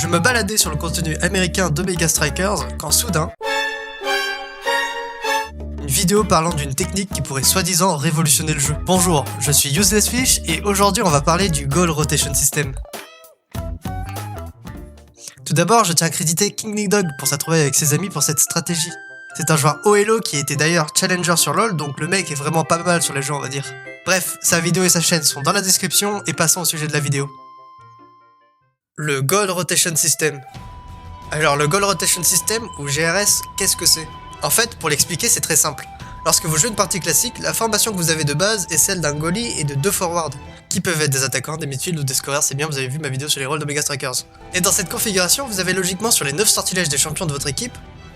Je me baladais sur le contenu américain d'Omega Strikers quand soudain, une vidéo parlant d'une technique qui pourrait soi-disant révolutionner le jeu. Bonjour, je suis Useless Fish et aujourd'hui on va parler du Goal Rotation System. Tout d'abord, je tiens à créditer King Nick Dog pour s'attrouver avec ses amis pour cette stratégie. C'est un joueur haut elo qui était d'ailleurs challenger sur LoL, donc le mec est vraiment pas mal sur les jeux on va dire. Bref, sa vidéo et sa chaîne sont dans la description et passons au sujet de la vidéo. Le Goal Rotation System. Alors le Goal Rotation System, ou GRS, qu'est-ce que c'est? En fait, pour l'expliquer, c'est très simple. Lorsque vous jouez une partie classique, la formation que vous avez de base est celle d'un goalie et de deux forwards, qui peuvent être des attaquants, des midfield ou des scorers, c'est bien, vous avez vu ma vidéo sur les rôles d'Omega Strikers. Et dans cette configuration, vous avez logiquement sur les 9 sortilèges des champions de votre équipe,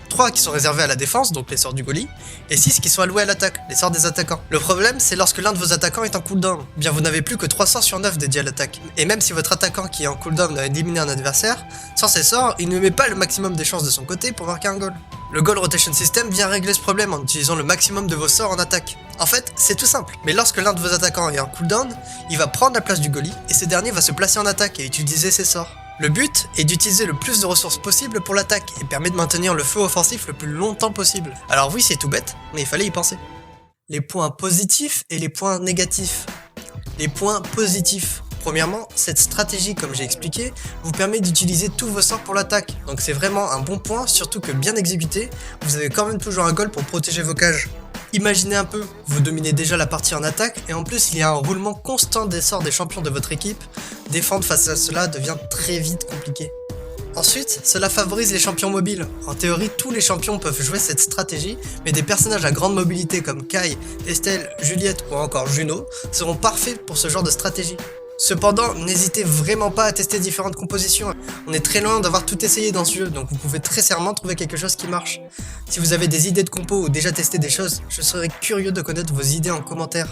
3 qui sont réservés à la défense, donc les sorts du goalie, et 6 qui sont alloués à l'attaque, les sorts des attaquants. Le problème, c'est lorsque l'un de vos attaquants est en cooldown. Bien, vous n'avez plus que 3 sorts sur 9 dédiés à l'attaque. Et même si votre attaquant qui est en cooldown a éliminé un adversaire, sans ces sorts, il ne met pas le maximum des chances de son côté pour marquer un goal. Le Goal Rotation System vient régler ce problème en utilisant le maximum de vos sorts en attaque. En fait, c'est tout simple, mais lorsque l'un de vos attaquants est en cooldown, il va prendre la place du goalie, et ce dernier va se placer en attaque et utiliser ses sorts. Le but est d'utiliser le plus de ressources possible pour l'attaque et permet de maintenir le feu offensif le plus longtemps possible. Alors oui, c'est tout bête, mais il fallait y penser. Les points positifs et les points négatifs. Les points positifs. Premièrement, cette stratégie, comme j'ai expliqué, vous permet d'utiliser tous vos sorts pour l'attaque. Donc c'est vraiment un bon point, surtout que bien exécuté, vous avez quand même toujours un goal pour protéger vos cages. Imaginez un peu, vous dominez déjà la partie en attaque et en plus il y a un roulement constant des sorts des champions de votre équipe. Défendre face à cela devient très vite compliqué. Ensuite, cela favorise les champions mobiles. En théorie, tous les champions peuvent jouer cette stratégie, mais des personnages à grande mobilité comme Kai, Estelle, Juliette ou encore Juno seront parfaits pour ce genre de stratégie. Cependant, n'hésitez vraiment pas à tester différentes compositions. On est très loin d'avoir tout essayé dans ce jeu, donc vous pouvez très sûrement trouver quelque chose qui marche. Si vous avez des idées de compos ou déjà testé des choses, je serais curieux de connaître vos idées en commentaire.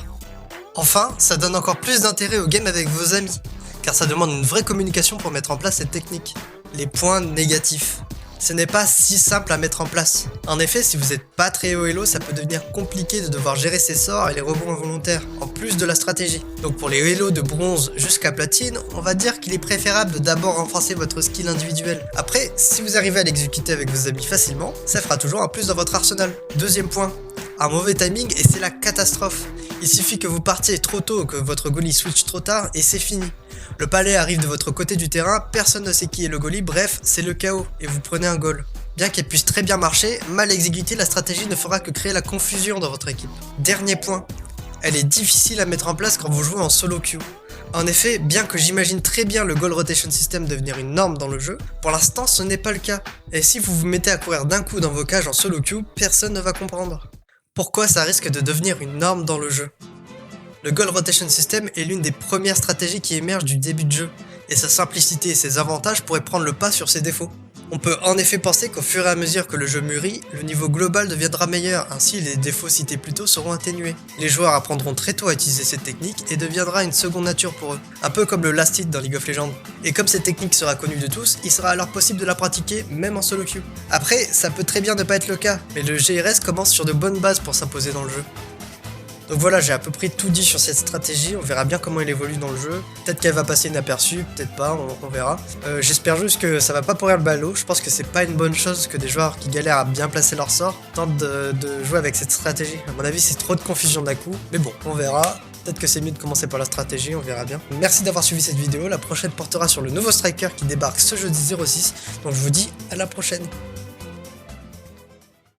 Enfin, ça donne encore plus d'intérêt au game avec vos amis, car ça demande une vraie communication pour mettre en place cette technique. Les points négatifs. Ce n'est pas si simple à mettre en place. En effet, si vous n'êtes pas très haut elo, ça peut devenir compliqué de devoir gérer ses sorts et les rebonds involontaires, en plus de la stratégie. Donc pour les elo de bronze jusqu'à platine, on va dire qu'il est préférable de d'abord renforcer votre skill individuel. Après, si vous arrivez à l'exécuter avec vos amis facilement, ça fera toujours un plus dans votre arsenal. Deuxième point, un mauvais timing et c'est la catastrophe. Il suffit que vous partiez trop tôt, que votre goalie switch trop tard et c'est fini. Le palais arrive de votre côté du terrain, personne ne sait qui est le goalie, bref, c'est le chaos et vous prenez un goal. Bien qu'elle puisse très bien marcher, mal exécutée, la stratégie ne fera que créer la confusion dans votre équipe. Dernier point, elle est difficile à mettre en place quand vous jouez en solo queue. En effet, bien que j'imagine très bien le Goal Rotation System devenir une norme dans le jeu, pour l'instant ce n'est pas le cas. Et si vous vous mettez à courir d'un coup dans vos cages en solo queue, personne ne va comprendre. Pourquoi ça risque de devenir une norme dans le jeu? Le Goal Rotation System est l'une des premières stratégies qui émergent du début de jeu, et sa simplicité et ses avantages pourraient prendre le pas sur ses défauts. On peut en effet penser qu'au fur et à mesure que le jeu mûrit, le niveau global deviendra meilleur, ainsi les défauts cités plus tôt seront atténués. Les joueurs apprendront très tôt à utiliser cette technique et deviendra une seconde nature pour eux, un peu comme le Last Hit dans League of Legends. Et comme cette technique sera connue de tous, il sera alors possible de la pratiquer même en solo queue. Après, ça peut très bien ne pas être le cas, mais le GRS commence sur de bonnes bases pour s'imposer dans le jeu. Donc voilà, j'ai à peu près tout dit sur cette stratégie, on verra bien comment elle évolue dans le jeu. Peut-être qu'elle va passer inaperçue, peut-être pas, on verra. J'espère juste que ça va pas pourrir le ballot, je pense que c'est pas une bonne chose que des joueurs qui galèrent à bien placer leur sort tentent de jouer avec cette stratégie. À mon avis, c'est trop de confusion d'un coup, mais bon, on verra. Peut-être que c'est mieux de commencer par la stratégie, on verra bien. Merci d'avoir suivi cette vidéo, la prochaine portera sur le nouveau striker qui débarque ce jeudi 06, donc je vous dis à la prochaine.